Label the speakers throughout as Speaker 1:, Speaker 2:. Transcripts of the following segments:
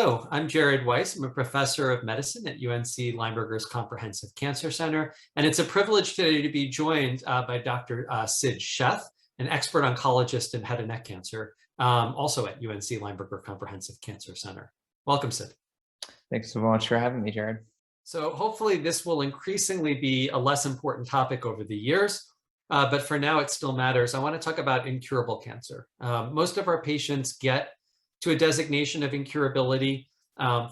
Speaker 1: Hello, I'm Jared Weiss. I'm a professor of medicine at UNC Lineberger's Comprehensive Cancer Center, and it's a privilege today to be joined by Dr. Sid Sheth, an expert oncologist in head and neck cancer, also at UNC Lineberger Comprehensive Cancer Center. Welcome, Sid.
Speaker 2: Thanks so much for having me, Jared.
Speaker 1: So hopefully this will increasingly be a less important topic over the years, but for now it still matters. I want to talk about incurable cancer. Most of our patients get to a designation of incurability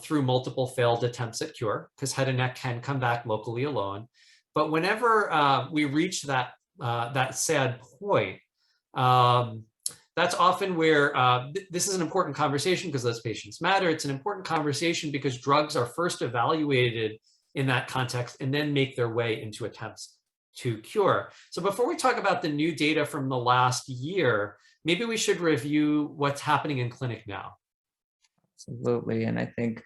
Speaker 1: through multiple failed attempts at cure, because head and neck can come back locally alone. But whenever we reach that sad point, that's often where this is an important conversation because those patients matter. It's an important conversation because drugs are first evaluated in that context and then make their way into attempts to cure. So before we talk about the new data from the last year, maybe we should review what's happening in clinic now.
Speaker 2: Absolutely. And I think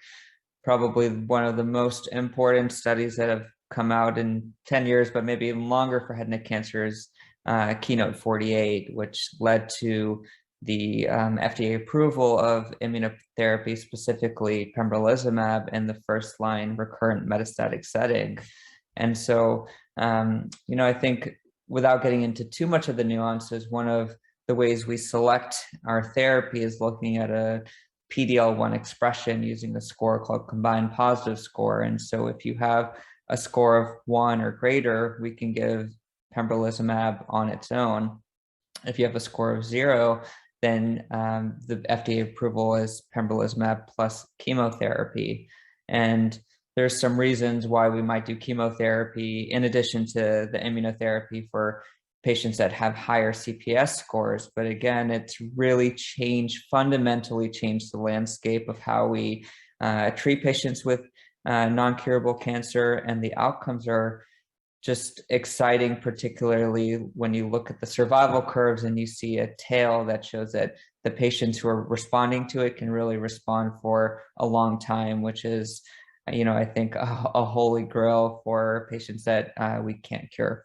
Speaker 2: probably one of the most important studies that have come out in 10 years, but maybe even longer for head and neck cancer is Keynote-48, which led to the FDA approval of immunotherapy, specifically pembrolizumab, in the first-line recurrent metastatic setting. And so, I think without getting into too much of the nuances, one of the ways we select our therapy is looking at a PD-L1 expression using a score called combined positive score. And so if you have a score of 1 or greater, we can give pembrolizumab on its own. If you have a score of 0, then the FDA approval is pembrolizumab plus chemotherapy. And there's some reasons why we might do chemotherapy in addition to the immunotherapy for patients that have higher CPS scores. But again, it's really fundamentally changed the landscape of how we treat patients with non-curable cancer, and the outcomes are just exciting, particularly when you look at the survival curves and you see a tail that shows that the patients who are responding to it can really respond for a long time, which is, I think a holy grail for patients that we can't cure.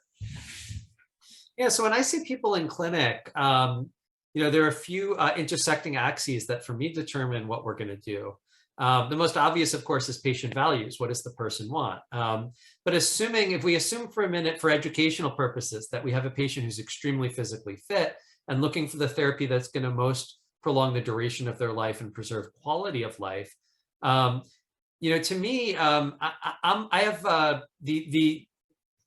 Speaker 1: Yeah, so when I see people in clinic, there are a few intersecting axes that for me determine what we're going to do. The most obvious, of course, is patient values. What does the person want? But if we assume for a minute for educational purposes that we have a patient who's extremely physically fit and looking for the therapy that's going to most prolong the duration of their life and preserve quality of life, to me, I have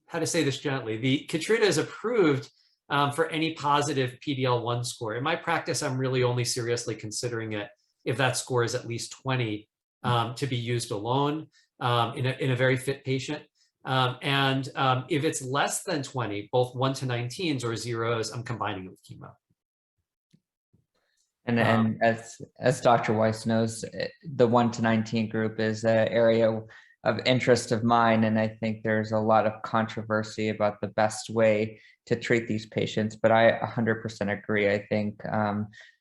Speaker 1: how to say this gently, the Keytruda is approved for any positive PD-L1 score. In my practice, I'm really only seriously considering it if that score is at least 20 to be used alone in a very fit patient. And if it's less than 20, both 1 to 19s or 0s, I'm combining it with chemo.
Speaker 2: And as Dr. Weiss knows, the 1 to 19 group is an area of interest of mine, and I think there's a lot of controversy about the best way to treat these patients. But I 100% agree. I think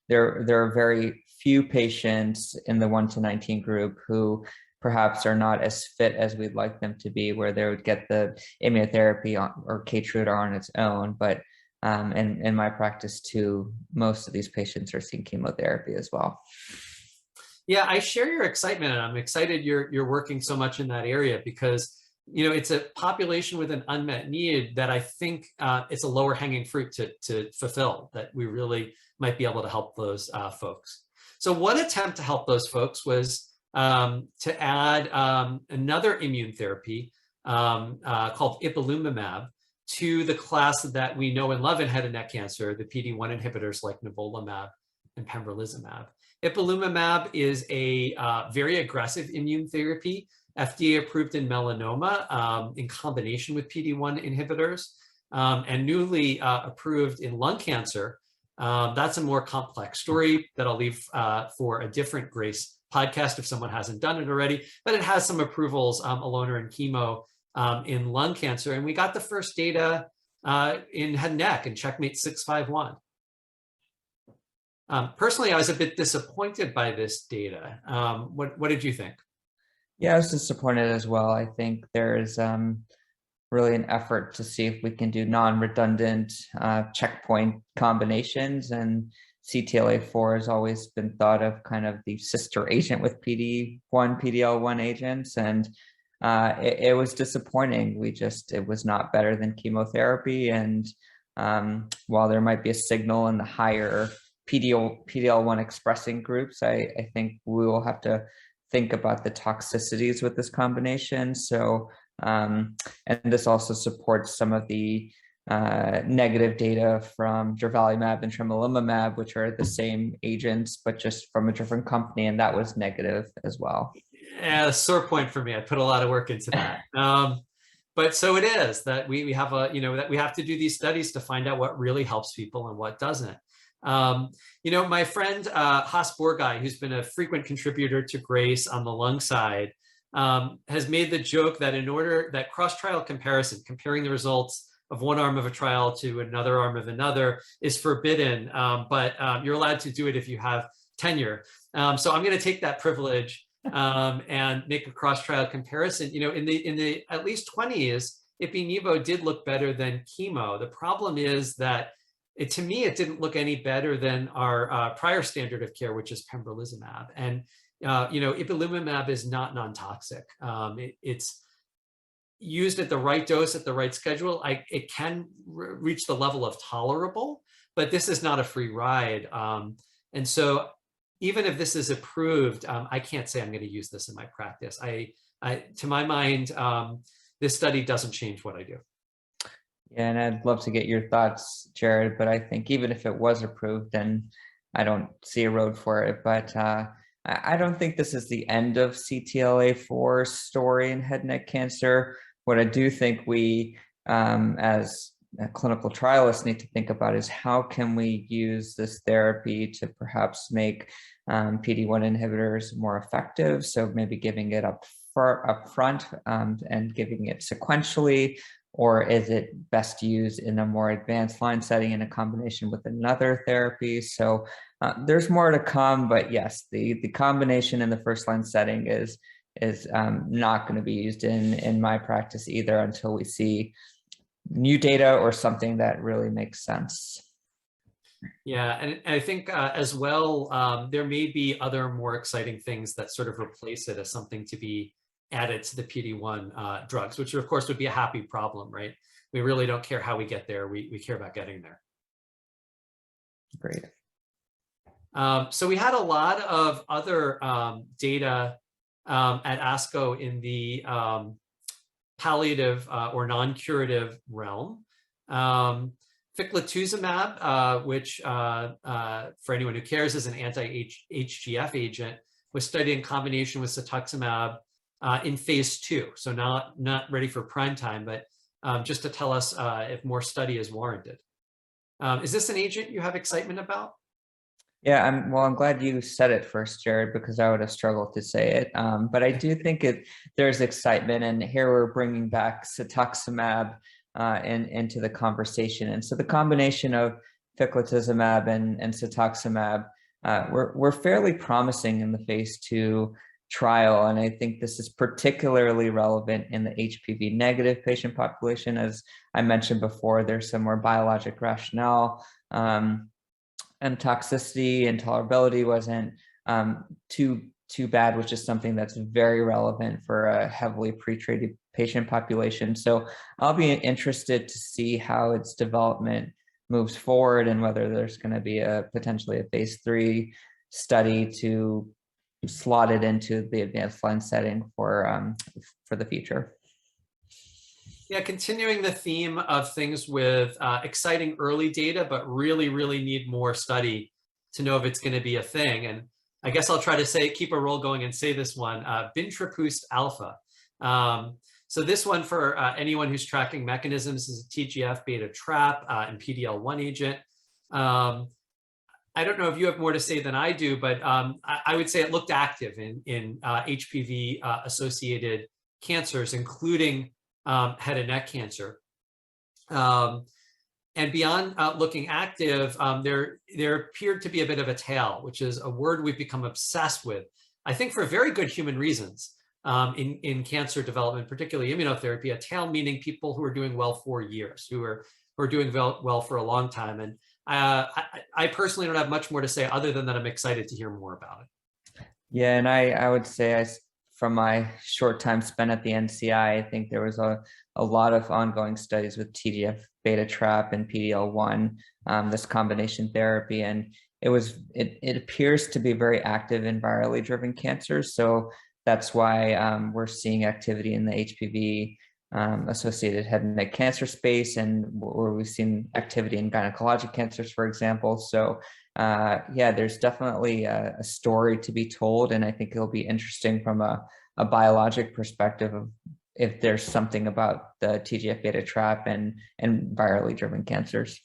Speaker 2: there are very few patients in the 1 to 19 group who perhaps are not as fit as we'd like them to be, where they would get the immunotherapy or Keytruda on its own. But in my practice too, most of these patients are seeing chemotherapy as well.
Speaker 1: Yeah, I share your excitement, and I'm excited you're working so much in that area because it's a population with an unmet need that I think it's a lower hanging fruit to fulfill, that we really might be able to help those folks. So one attempt to help those folks was to add another immune therapy called ipilimumab to the class that we know and love in head and neck cancer, the PD-1 inhibitors like nivolumab and pembrolizumab. Ipilimumab is a very aggressive immune therapy, FDA approved in melanoma in combination with PD-1 inhibitors, and newly approved in lung cancer. That's a more complex story that I'll leave for a different Grace podcast if someone hasn't done it already, but it has some approvals alone or in chemo in lung cancer. And we got the first data in head and neck in Checkmate 651. Personally, I was a bit disappointed by this data. What did you think?
Speaker 2: Yeah, I was disappointed as well. I think there's really an effort to see if we can do non-redundant checkpoint combinations. And CTLA-4 has always been thought of kind of the sister agent with PD-1, PD-L1 agents. And it was disappointing. It was not better than chemotherapy. And while there might be a signal in the higher PD-L1 expressing groups, I think we will have to think about the toxicities with this combination. So, and this also supports some of the negative data from durvalumab and tremelimumab, which are the same agents, but just from a different company, and that was negative as well.
Speaker 1: Yeah, a sore point for me. I put a lot of work into that. But so it is that we have that we have to do these studies to find out what really helps people and what doesn't. My friend Haas Borgai, who's been a frequent contributor to Grace on the lung side, has made the joke that in order that cross-trial comparison, comparing the results of one arm of a trial to another arm of another, is forbidden, but you're allowed to do it if you have tenure. So I'm going to take that privilege and make a cross-trial comparison. In the at least 20s, ipi-nivo did look better than chemo. The problem is that to me, it didn't look any better than our prior standard of care, which is pembrolizumab. And ipilimumab is not non-toxic. It's used at the right dose at the right schedule. It can reach the level of tolerable, but this is not a free ride. And so even if this is approved, I can't say I'm going to use this in my practice. To my mind, this study doesn't change what I do.
Speaker 2: Yeah, and I'd love to get your thoughts, Jared, but I think even if it was approved, then I don't see a road for it. But I don't think this is the end of CTLA-4 story in head and neck cancer. What I do think we, as clinical trialists, need to think about is how can we use this therapy to perhaps make PD-1 inhibitors more effective? So maybe giving it up front and giving it sequentially, or is it best used in a more advanced line setting in a combination with another therapy? So there's more to come, but yes, the combination in the first line setting is not going to be used in my practice either until we see new data or something that really makes sense.
Speaker 1: Yeah, and I think as well, there may be other more exciting things that sort of replace it as something to be added to the PD-1 drugs, which of course would be a happy problem, right? We really don't care how we get there. We care about getting there.
Speaker 2: Great.
Speaker 1: So we had a lot of other data at ASCO in the palliative or non-curative realm. Ficlatuzumab, which for anyone who cares is an anti-HGF agent, was studied in combination with cetuximab in phase 2. So not ready for prime time, but just to tell us if more study is warranted. Is this an agent you have excitement about?
Speaker 2: Yeah, I'm glad you said it first, Jared, because I would have struggled to say it. But I do think there's excitement, and here we're bringing back cetuximab into the conversation. And so the combination of ficlatuzumab and cetuximab were fairly promising in the phase 2 trial. And I think this is particularly relevant in the HPV negative patient population. As I mentioned before, there's some more biologic rationale, and toxicity and tolerability wasn't too bad, which is something that's very relevant for a heavily pretreated patient population. So I'll be interested to see how its development moves forward and whether there's going to be potentially a phase 3 study to slot it into the advanced line setting for the future.
Speaker 1: Yeah, continuing the theme of things with exciting early data, but really, really need more study to know if it's going to be a thing. And I guess I'll try to keep a roll going and say this one, bintrafusp alfa. So this one, for anyone who's tracking mechanisms, is a TGF beta trap and PD-L1 agent. I don't know if you have more to say than I do, but I would say it looked active in HPV associated cancers, including head and neck cancer. And beyond looking active, there appeared to be a bit of a tail, which is a word we've become obsessed with, I think for very good human reasons, in cancer development, particularly immunotherapy, a tail meaning people who are doing well for years, who are doing well for a long time. And I personally don't have much more to say other than that I'm excited to hear more about it.
Speaker 2: Yeah, and I would say from my short time spent at the NCI, I think there was a lot of ongoing studies with TGF beta trap and PD-L1, this combination therapy, and it appears to be very active in virally driven cancers. So that's why we're seeing activity in the HPV associated head and neck cancer space, and where we've seen activity in gynecologic cancers, for example. So yeah, there's definitely a story to be told, and I think it'll be interesting from a biologic perspective of if there's something about the TGF beta trap and virally driven cancers.